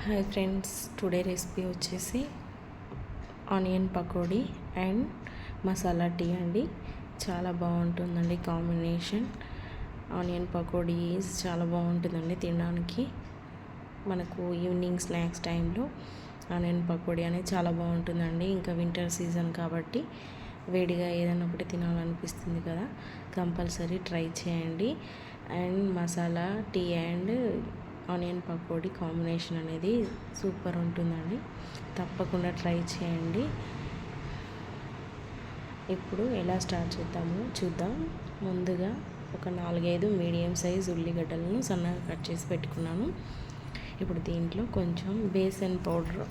Hi friends, today recipe వచ్చేసి onion pakodi and masala tea అండి. చాలా బాగుంటుందండి కాంబినేషన్. ఆనియన్ పకోడీ చాలా బాగుంటుందండి తినడానికి. మనకు ఈవినింగ్ స్నాక్స్ టైంలో ఆనియన్ పకోడీ అనేది చాలా బాగుంటుందండి. ఇంకా వింటర్ సీజన్ కాబట్టి వేడిగా ఏదైనా ఒకటి తినాలనిపిస్తుంది కదా, కంపల్సరీ ట్రై చేయండి. And masala tea and onion pakodi combination అనేది సూపర్ ఉంటుందండి. తప్పకుండా ట్రై చేయండి. ఇప్పుడు ఎలా స్టార్ట్ చూద్దాం. ముందుగా ఒక 4-5 మీడియం సైజ్ ఉల్లిగడ్డలను సన్నగా కట్ చేసి పెట్టుకున్నాను. ఇప్పుడు దీంట్లో కొంచెం బేసన్ పౌడర్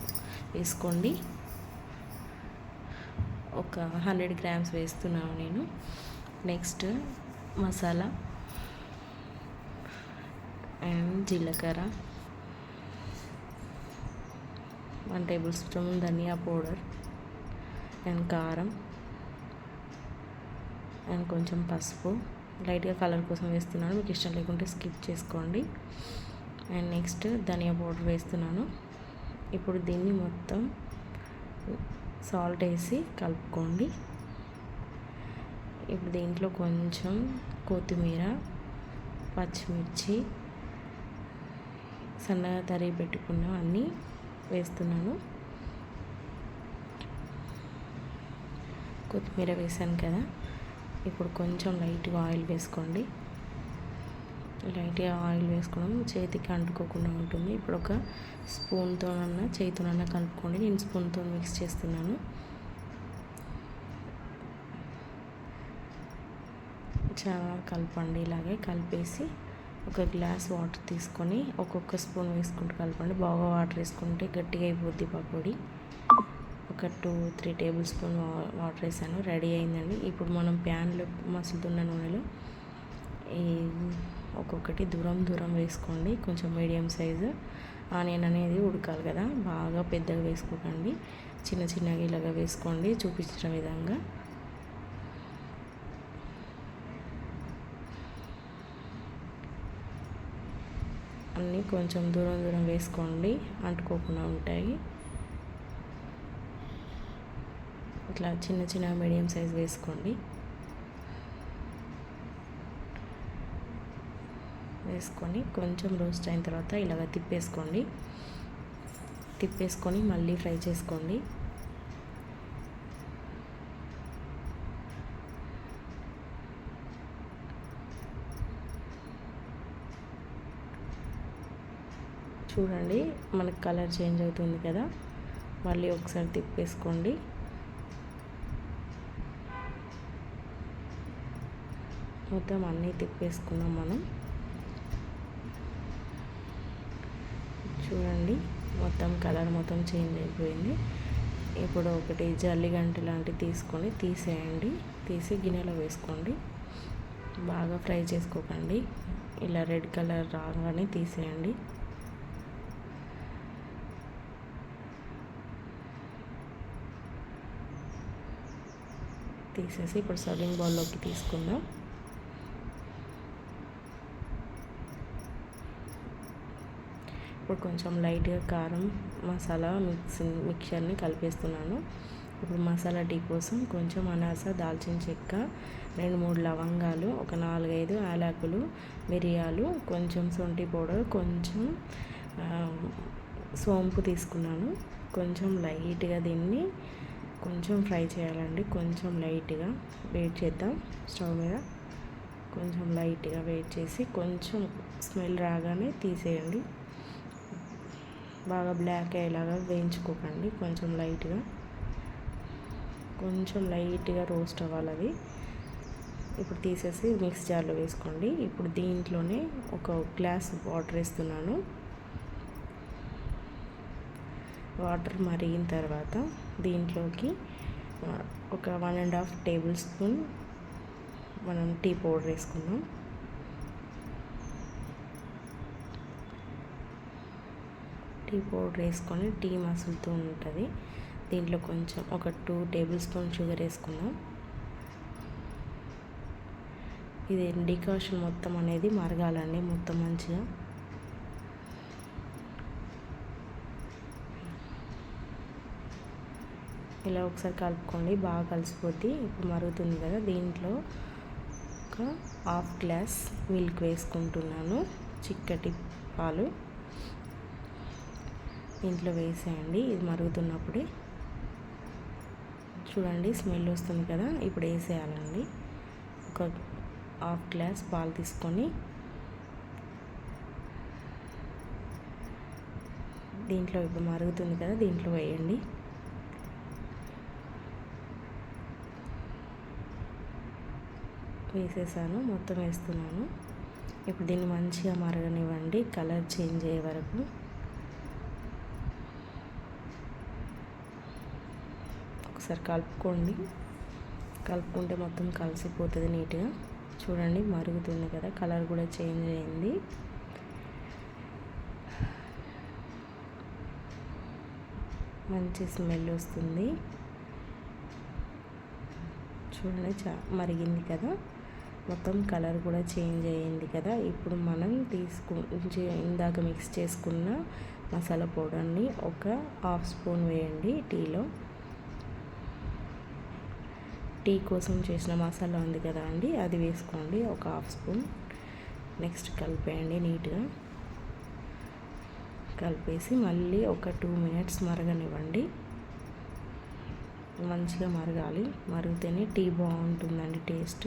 వేసుకోండి. ఒక 100 గ్రామ్స్ వేస్తున్నాను నేను. నెక్స్ట్ మసాలా అండ్ జీలకర్ర, 1 టేబుల్ స్పూన్ ధనియా పౌడర్ అండ్ కారం అండ్ కొంచెం పసుపు, లైట్గా కలర్ కోసం వేస్తున్నాను. మీకు ఇష్టం లేకుంటే స్కిప్ చేసుకోండి. అండ్ నెక్స్ట్ ధనియా పౌడర్ వేస్తున్నాను. ఇప్పుడు దీన్ని మొత్తం సాల్ట్ వేసి కలుపుకోండి. ఇప్పుడు దీంట్లో కొంచెం కొత్తిమీర, పచ్చిమిర్చి సన్నగా తరిగి పెట్టుకున్న అన్నీ వేస్తున్నాను. కొత్తిమీర వేసాను కదా, ఇప్పుడు కొంచెం లైట్గా ఆయిల్ వేసుకోండి. లైట్గా ఆయిల్ వేసుకోవడం చేతికి అంటుకోకుండా ఉంటుంది. ఇప్పుడు ఒక స్పూన్తోనన్నా చేతితోనన్నా కలుపుకోండి. నేను స్పూన్తో మిక్స్ చేస్తున్నాను. చాలా కలపండి. ఇలాగే కలిపేసి ఒక గ్లాస్ వాటర్ తీసుకొని ఒక్కొక్క స్పూన్ వేసుకుంటూ కలపండి. బాగా వాటర్ వేసుకుంటే గట్టిగా అయిపోద్ది పకోడీ. ఒక 2-3 టేబుల్ స్పూన్ వాటర్ వేసాను. రెడీ అయిందండి. ఇప్పుడు మనం ప్యాన్లో మసులుతున్న నూనెలో ఈ ఒక్కొక్కటి దూరం వేసుకోండి. కొంచెం మీడియం సైజు ఆనియన్ అనేది ఉడకాలి కదా, బాగా పెద్దగా వేసుకోకండి. చిన్నగా ఇలాగా వేసుకోండి చూపించిన విధంగా. అన్నీ కొంచెం దూరం వేసుకోండి, అంటుకోకుండా ఉంటాయి. ఇట్లా చిన్న మీడియం సైజ్ వేసుకోండి. వేసుకొని కొంచెం రోస్ట్ అయిన తర్వాత ఇలాగ తిప్పేసుకొని మళ్ళీ ఫ్రై చేసుకోండి. చూడండి, మనకు కలర్ చేంజ్ అవుతుంది కదా, మళ్ళీ ఒకసారి తిప్పేసుకోండి. మొత్తం అన్నీ తిప్పేసుకున్నాం మనం. చూడండి, మొత్తం కలర్ మొత్తం చేంజ్ అయిపోయింది. ఇప్పుడు ఒకటి జల్లిగంట లాంటివి తీసుకొని తీసి గిన్నెలో వేసుకోండి. బాగా ఫ్రై చేసుకోకండి. ఇలా రెడ్ కలర్ రాగానే తీసేయండి. తీసేసి ఇప్పుడు సర్వింగ్ బౌల్లోకి తీసుకుందాం. ఇప్పుడు కొంచెం లైట్గా కారం మసాలా మిక్చర్ని కలిపేస్తున్నాను. ఇప్పుడు మసాలా టీ కోసం కొంచెం అనాస, దాల్చిన చెక్క, 2-3 లవంగాలు, ఒక 4-5 యాలకులు, మిరియాలు, కొంచెం శొంఠి పౌడర్, కొంచెం సోంపు తీసుకున్నాను. కొంచెం లైట్గా దీన్ని కొంచెం ఫ్రై చేయాలండి. కొంచెం లైట్గా వెయిట్ చేద్దాం స్టవ్ మీద. కొంచెం లైట్గా వెయిట్ చేసి కొంచెం స్మెల్ రాగానే తీసేయండి. బాగా బ్లాక్ అయ్యేలాగా వేయించుకోకండి. కొంచెం లైట్గా రోస్ట్ అవ్వాలి అది. ఇప్పుడు తీసేసి మిక్స్ జార్లో వేసుకోండి. ఇప్పుడు దీంట్లోనే ఒక గ్లాస్ వాటర్ వేస్తున్నాను. వాటర్ మరిగిన తర్వాత దీంట్లోకి ఒక 1.5 టేబుల్ స్పూన్ మనం టీ పౌడర్ వేసుకుందాం. టీ పౌడర్ వేసుకొని టీ మసులుతూ ఉంటుంది. దీంట్లో కొంచెం ఒక 2 టేబుల్ స్పూన్ షుగర్ వేసుకుందాం. ఇది డికాషన్ మొత్తం అనేది మరగాలండి, మొత్తం మంచిగా. ఇలా ఒకసారి కలుపుకోండి, బాగా కలిసిపోద్ది. ఇప్పుడు మరుగుతుంది కదా, దీంట్లో ఒక హాఫ్ గ్లాస్ మిల్క్ వేసుకుంటున్నాను, చిక్కటి పాలు దీంట్లో వేసేయండి. ఇది మరుగుతున్నప్పుడే చూడండి స్మెల్ వస్తుంది కదా, ఇప్పుడు వేసేయాలండి. ఒక హాఫ్ గ్లాస్ పాలు తీసుకొని దీంట్లో ఇప్పుడు మరుగుతుంది కదా, దీంట్లో వేయండి. వేసేసాను, మొత్తం వేస్తున్నాను. ఇప్పుడు దీన్ని మంచిగా మరగనివ్వండి, కలర్ చేంజ్ అయ్యే వరకు. ఒకసారి కలుపుకోండి, కలుపుకుంటే మొత్తం కలిసిపోతుంది నీట్గా. చూడండి మరుగుతుంది కదా, కలర్ కూడా చేంజ్ అయింది. మంచి స్మెల్ వస్తుంది. చూడండి మరిగింది కదా, మొత్తం కలర్ కూడా చేంజ్ అయ్యింది కదా. ఇప్పుడు మనం ఇందాక మిక్స్ చేసుకున్న మసాలా పౌడర్ని ఒక హాఫ్ స్పూన్ వేయండి. టీ కోసం చేసిన మసాలా ఉంది కదా అండి, అది వేసుకోండి ఒక హాఫ్ స్పూన్. నెక్స్ట్ కలిపేయండి నీట్గా. కలిపేసి మళ్ళీ ఒక 2 minutes మరగనివ్వండి. మంచిగా మరగాలి, మరిగితేనే టీ బాగుంటుందండి టేస్ట్.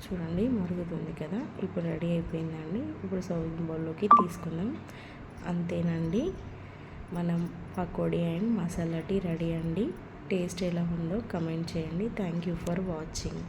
చూడండి మరుగుతుంది కదా, ఇప్పుడు రెడీ అయిపోయిందండి. ఇప్పుడు సర్వింగ్ బౌల్లోకి తీసుకుందాం. అంతేనండి, మనం pakodi and masala tea ready అండి. టేస్ట్ ఎలా ఉందో కమెంట్ చేయండి. Thank you for watching.